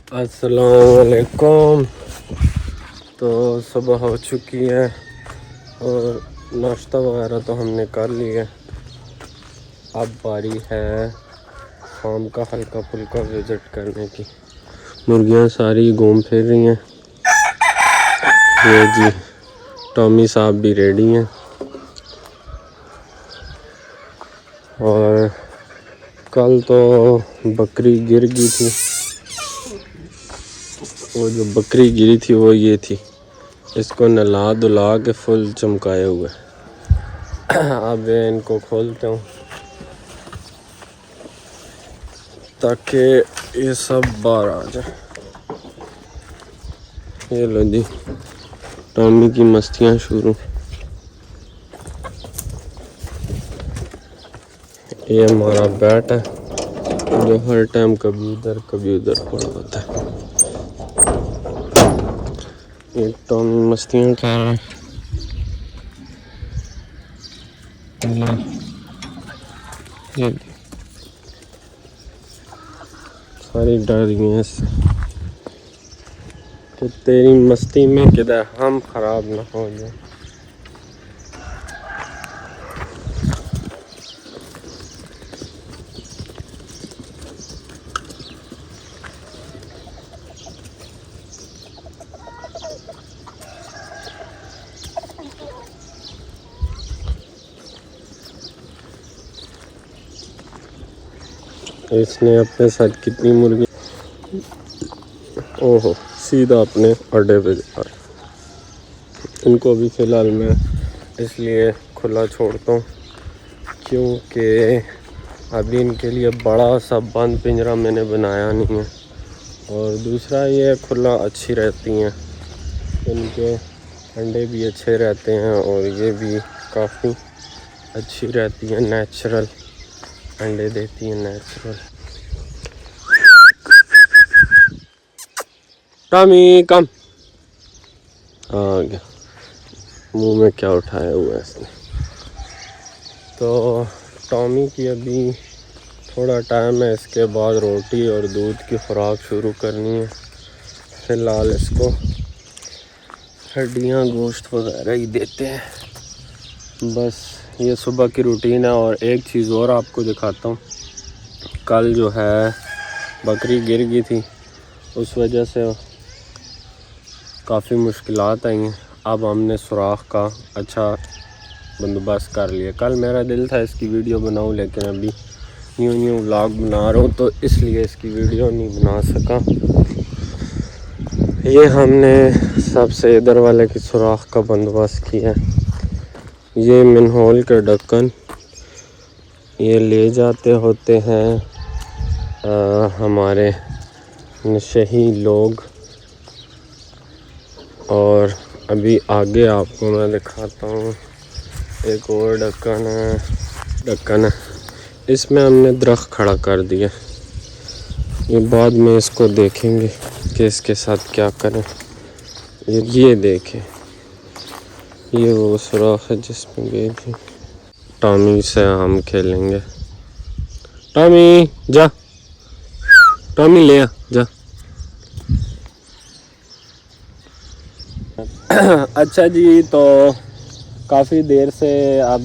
अस्सलामुअलैकुम। तो सुबह हो चुकी है और नाश्ता वगैरह तो हमने कर लिया। अब बारी है फार्म का हल्का फुल्का विज़िट करने की। मुर्गियां सारी घूम फिर रही हैं। ये जी टॉमी साहब भी रेडी हैं। और कल तो बकरी गिर गई थी। वो जो बकरी गिरी थी वो ये थी। इसको नला धुला के फुल चमकाए हुए। अब इनको खोलता हूँ ताकि ये सब बाहर आ जाए। ये लो जी टॉमी की मस्तियाँ शुरू। ये हमारा बैट है जो हर टाइम कभी उधर पड़ा होता है। ये टॉमी मस्तियाँ कर रहा है। ये सारी डर गई हैं इससे कि तेरी मस्ती में किधर हम खराब ना हो जाए। इसने अपने साथ कितनी मुर्गी, ओहो सीधा अपने अड्डे पे जा रहा है। इनको भी फ़िलहाल मैं इसलिए खुला छोड़ता हूँ क्योंकि अभी इनके लिए बड़ा सा बंद पिंजरा मैंने बनाया नहीं है। और दूसरा ये खुला अच्छी रहती हैं, इनके अंडे भी अच्छे रहते हैं और ये भी काफ़ी अच्छी रहती हैं। नेचुरल अंडे देती हैं, नेचुरल। टॉमी कम आ गया। मुंह में क्या उठाया हुआ है इसने। तो टॉमी की अभी थोड़ा टाइम है, इसके बाद रोटी और दूध की खुराक शुरू करनी है। फ़िलहाल इसको हड्डियाँ गोश्त वगैरह ही देते हैं। बस ये सुबह की रूटीन है। और एक चीज़ और आपको दिखाता हूँ। कल जो है बकरी गिर गई थी, उस वजह से काफ़ी मुश्किलात आई हैं। अब हमने सुराख का अच्छा बंदोबस्त कर लिया। कल मेरा दिल था इसकी वीडियो बनाऊं, लेकिन अभी न्यू व्लॉग बना रहा हूँ तो इसलिए इसकी वीडियो नहीं बना सका। ये हमने सबसे इधर वाले की सुराख का बंदोबस्त किया। ये मिनहोल के ढक्कन ये ले जाते होते हैं हमारे नशही लोग। और अभी आगे आपको मैं दिखाता हूँ एक और ढक्कन है। इसमें हमने दरख्त खड़ा कर दिया। ये बाद में इसको देखेंगे कि इसके साथ क्या करें। ये देखें, ये वो सुराख है जिसमें गई थी। टॉमी से हम खेलेंगे। टॉमी जा, टॉमी ले आ जा। अच्छा जी, तो काफ़ी देर से अब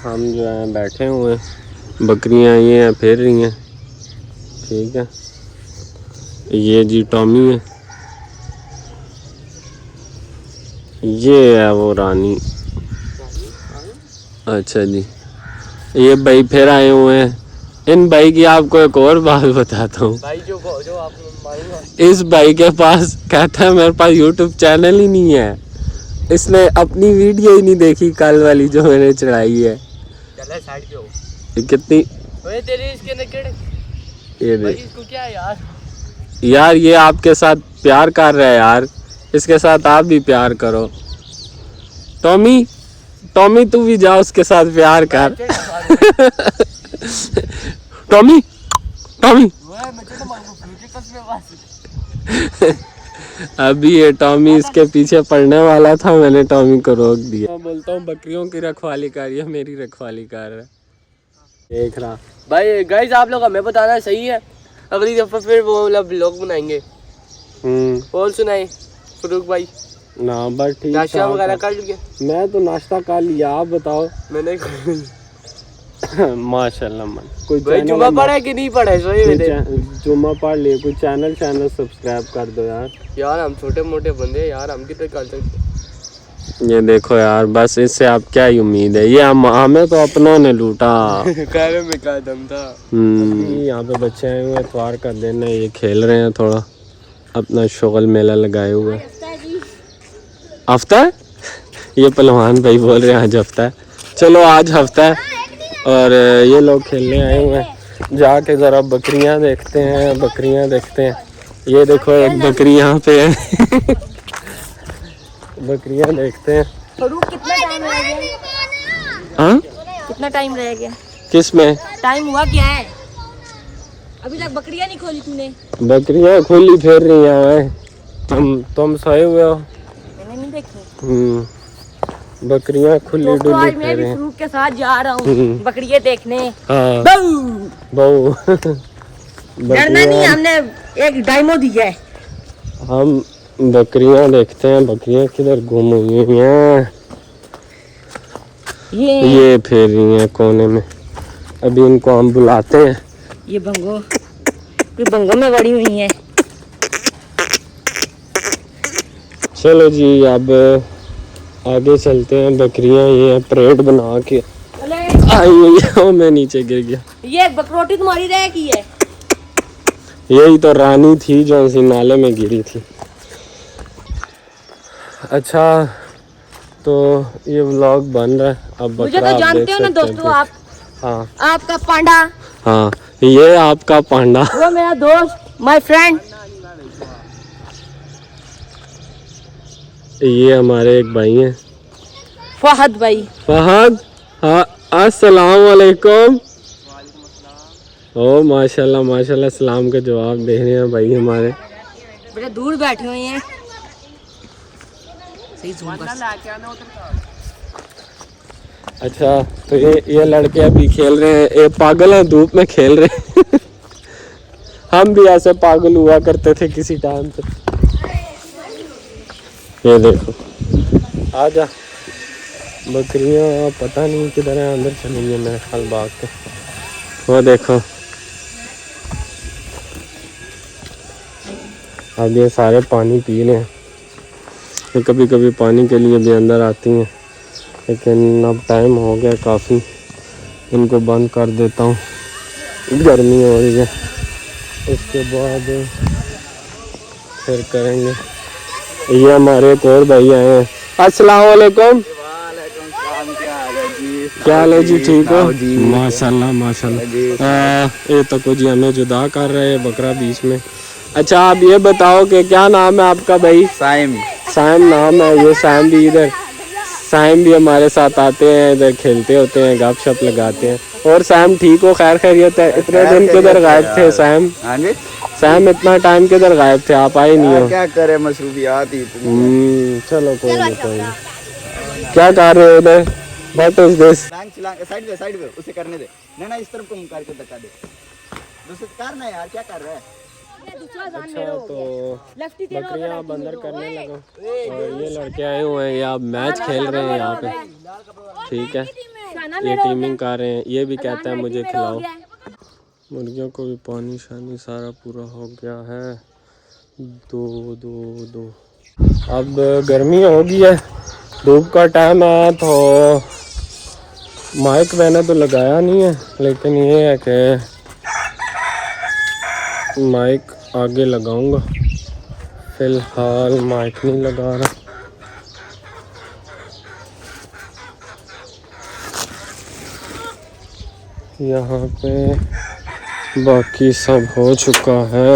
हम जो हैं बैठे हुए हैं। बकरियां ये हैं फिर रही हैं, ठीक है। ये जी टॉमी है, ये है वो रानी। अच्छा जी, ये भाई फिर आए हुए हैं। इन भाई की आपको एक और बात बताता हूँ। इस भाई के पास कहता है मेरे पास यूट्यूब चैनल ही नहीं है। इसने अपनी वीडियो ही नहीं देखी कल वाली जो मैंने चढ़ाई है। कितनी ये भाई इसको क्या है यार ये आपके साथ प्यार कर रहा है यार, इसके साथ आप भी प्यार करो। टॉमी तू भी जा उसके साथ प्यार कर। टॉमी अभी ये टॉमी इसके पीछे पड़ने वाला था, मैंने टॉमी को रोक दिया। मैं बोलता हूँ बकरियों की रखवाली कर, ये मेरी रखवाली कर रहा है। देख रहा भाई गाइस, आप लोग हमें बताना सही है। अगली दफा फिर वो वाला ब्लॉग बनाएंगे। और सुनाए फरूक भाई। ना बस ठीक। नाश्ता वगैरह कर लिए? मैं तो नाश्ता कर लिया, आप बताओ। मैंने माशाल्लाह मन। कोई भाई जुम्मा पढ़ा है कि नहीं पढ़ा है? जुम्मा पढ़ लिए। कोई चैनल सब्सक्राइब कर दो यार। यार हम छोटे मोटे बंदे हैं यार, हम कितने कर सकते। ये देखो यार, बस इससे आप क्या ही उम्मीद है। ये हमें तो अपनों ने लूटा। कहने में क्या दम था। यहाँ पे बच्चे आए हुए, इतवार का दिन है, ये खेल रहे हैं, थोड़ा अपना शुगल मेला लगाए हुए। हफ्ता है? ये पहलवान भाई बोल रहे हैं आज हफ्ता है। चलो आज हफ्ता है और ये लोग खेलने आए हुए हैं। जाके ज़रा बकरियां देखते हैं। ये देखो एक बकरी यहाँ पे है। बकरियां देखते हैं। कितना टाइम रह गया? हाँ, कितना टाइम रह गया? किस में टाइम हुआ क्या है? अभी तक बकरियां नहीं खोली तूने? बकरियां खुली फिर रही हैं। तुम सोए हुए हो? मैंने नहीं देखी। बकरियां खुली तो डुली आज मैं भी फ्रूट के साथ जा रहा हूँ बकरियां देखने। हाँ बहू डरना नहीं, हमने एक डायमो दिया है। हम बकरियां देखते हैं। बकरियां किधर गुम हुई हैं? ये फिर रही हैं कोने में। अभी इनको हम बुलाते हैं। ये बंगो में बड़ी हुई है। चलो जी अब आगे चलते हैं। बकरियां ये परेड बना के आई हुई है। मैं नीचे गिर गया। ये बकरोटी तुम्हारी रह की है? यही तो रानी थी जो इसी नाले में गिरी थी। अच्छा तो ये व्लॉग बन रहा है। अब मुझे तो जानते हो ना दोस्तों आप। हाँ, आपका पांडा। हाँ ये आपका पांडा। वो मेरा दोस्त, माय फ्रेंड। ये हमारे एक भाई हैं, फहद भाई। फहद। हाँ, अस्सलाम वालेकुम। ओ माशाल्लाह माशाल्लाह, सलाम का जवाब दे रहे हैं भाई हमारे। बड़े दूर बैठे हुए हैं। सही जूम बस। अच्छा तो ये लड़के अभी खेल रहे हैं। ये पागल हैं, धूप में खेल रहे हैं। हम भी ऐसे पागल हुआ करते थे किसी टाइम पे। ये देखो आजा। बकरियां पता नहीं किधर है, अंदर चली गई मेरे ख्याल बाग के। वो देखो अब ये सारे पानी पी रहे हैं। तो कभी कभी पानी के लिए भी अंदर आती हैं, लेकिन अब टाइम हो गया काफ़ी। इनको बंद कर देता हूँ, गर्मी हो रही है। उसके बाद फिर करेंगे। ये हमारे एक और भाई आए हैं। अस्सलाम वालेकुम। क्या हाल है जी? ठीक हो? माशाल्लाह माशाल्लाह। ये तो कुछ हमें जुदा कर रहे हैं बकरा बीच में। अच्छा आप ये बताओ कि क्या नाम है आपका भाई? साइम नाम है। ये साइम भी हमारे साथ आते हैं, इधर खेलते होते हैं, गपशप लगाते हैं। और साइम ठीक हो? खैर खैरियत है? इतने दिन किधर गायब थे साइम? साइम इतना टाइम किधर गायब थे, आप आए नहीं हो? क्या करे, मसरूफियात ही। चलो कोई नहीं। क्या कर रहे हो उधर? What is this? साइड पे उसे करने दे ना, इस तरफ को मुंह करके धक्का दे। दूसरे करना यार, क्या कर रहा है? अच्छा तो बकरियां आप अंदर करने लगा और ये लड़के आए हुए हैं, ये आप मैच खेल रहे हैं यहाँ पे। ठीक है, ये टीमिंग कर रहे हैं। ये भी कहता है मुझे खिलाओ। मुर्गियों को भी पानी शानी सारा पूरा हो गया है। दो अब गर्मी हो गई है, धूप का टाइम है, तो माइक मैंने तो लगाया नहीं है, लेकिन ये है कि माइक आगे लगाऊंगा। फिलहाल माइक नहीं लगा रहा। यहाँ पे बाकी सब हो चुका है।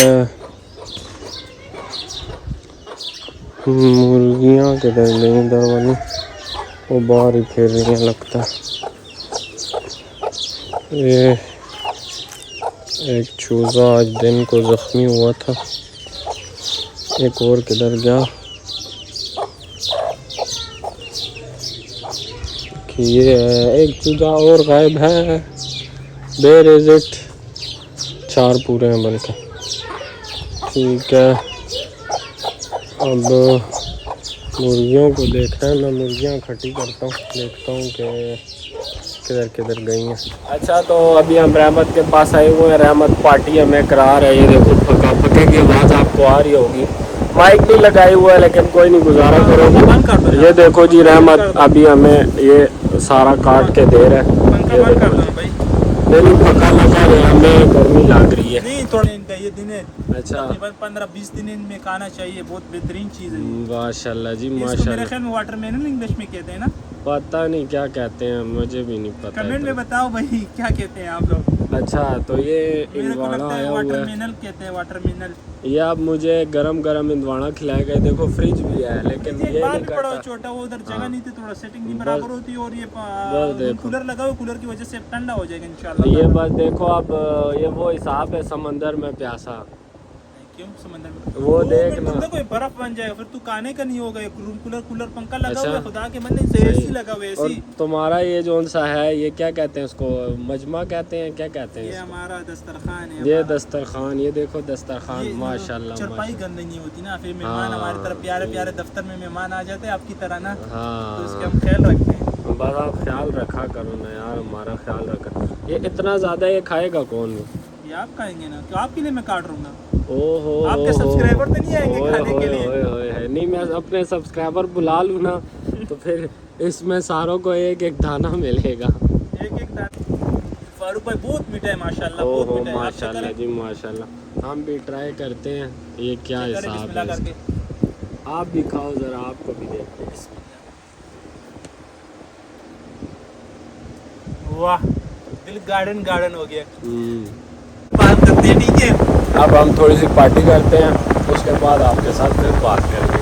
मुर्गियाँ किधर गई? इधर वाली वो बाहर ही खेल रही हैं लगता है। ये एक चूज़ा आज दिन को ज़ख्मी हुआ था। एक और किधर गया? ये है, एक चूज़ा और गायब है। Where is it? 4 पूरे हैं बल्कि। ठीक है, अब मुर्गियों को देखना है, मैं मुर्गियाँ इकट्ठी करता हूँ, देखता हूँ कि किधर किधर गई हैं। अच्छा, तो अभी हम रहमत के पास आए हुए हैं। रहमत पार्टी हमें करा रहे हैं। ये देखो फके की आवाज़ आपको आ रही होगी। माइक भी लगाए हुआ है लेकिन कोई नहीं, गुजारा करो। ये देखो जी, रहमत अभी हमें ये सारा काट के दे रहा है। नहीं पका लगा रहे, हमें गर्मी लग रही है। नहीं थोड़ा ये दिन है, अच्छा, 15-20 दिन इनमें खाना चाहिए, बहुत बेहतरीन चीज़ है। माशाल्लाह जी इसको मेरे माशाल्लाह। ख्याल में वाटरमेलन इंग्लिश में कहते हैं ना, पता नहीं क्या कहते हैं, मुझे भी नहीं पता। कमेंट में बताओ भाई क्या कहते हैं आप लोग। अच्छा, तो ये मेरे को इंदवाड़ा लगता है आया हुआ है। वाटरमेलन कहते हैं, वाटरमेलन। ये अब मुझे गरम गरम इंदवाड़ा खिलाया गया। देखो फ्रिज भी है लेकिन एक ये बार नहीं भी पड़ा करता। छोटा, वो उधर जगह हाँ। नहीं थी, थोड़ा सेटिंग नहीं बस- बराबर होती, और ये बस देखो। कूलर लगा हुआ, कूलर की वजह से ठंडा हो जाएगा इंशाल्लाह। ये बस देखो, अब ये वो हिसाब है समंदर में प्यासा। क्यों समंदर में वो तो देखना। फिर कोई बर्फ बन जाएगा, फिर तू खाने का नहीं होगा। एक रूम कूलर पंखा लगा अच्छा। हुआ है, खुदा के बंदे से एसी लगा हुआ है, और एसी। तुम्हारा ये जो सा है, ये क्या कहते हैं उसको, मजमा कहते हैं, क्या कहते ये हैं? हमारा दस्तरखान है। ये हमारा। दस्तरखान, ये देखो दस्तरखान, ये माशाल्लाह चरपाई माशाल्लाह। गंदी नहीं होती ना, फिर मेहमान हाँ। हमारी तरफ प्यारे प्यारे दफ्तर में मेहमान आ जाते हैं आपकी तरह ना, तो उसके हाँ, हम ख्याल रखते हैं। बस आप ख्याल रखा करो ना यार, हमारा ख्याल रखा। ये इतना ज़्यादा ये खाएगा कौन? ये आप खाएंगे ना, क्यों आपके लिए मैं काट रहूँगा। ओहो, आपके सब्सक्राइबर तो नहीं आएंगे खाने के लिए। ओए, नहीं मैं अपने सब्सक्राइबर बुला लूँ ना तो फिर इसमें सारों को एक एक दाना मिलेगा। एक दाना। फारूक भाई बहुत मीठा है माशाल्लाह, बहुत ओहो मीठा है। आप माशाल्लाह करें? जी माशाल्लाह। हम भी ट्राई करते हैं, ये क्या करें हिसाब बिस्मिल्लाह है करके। इसका। आप भी खाओ ज़रा, आपको भी देखते हैं। वाह, दिल गार्डन गार्डन हो गया। हम्म। बात करते हैं, ठीक है। अब हम थोड़ी सी पार्टी करते हैं, उसके बाद आपके साथ फिर बात करेंगे।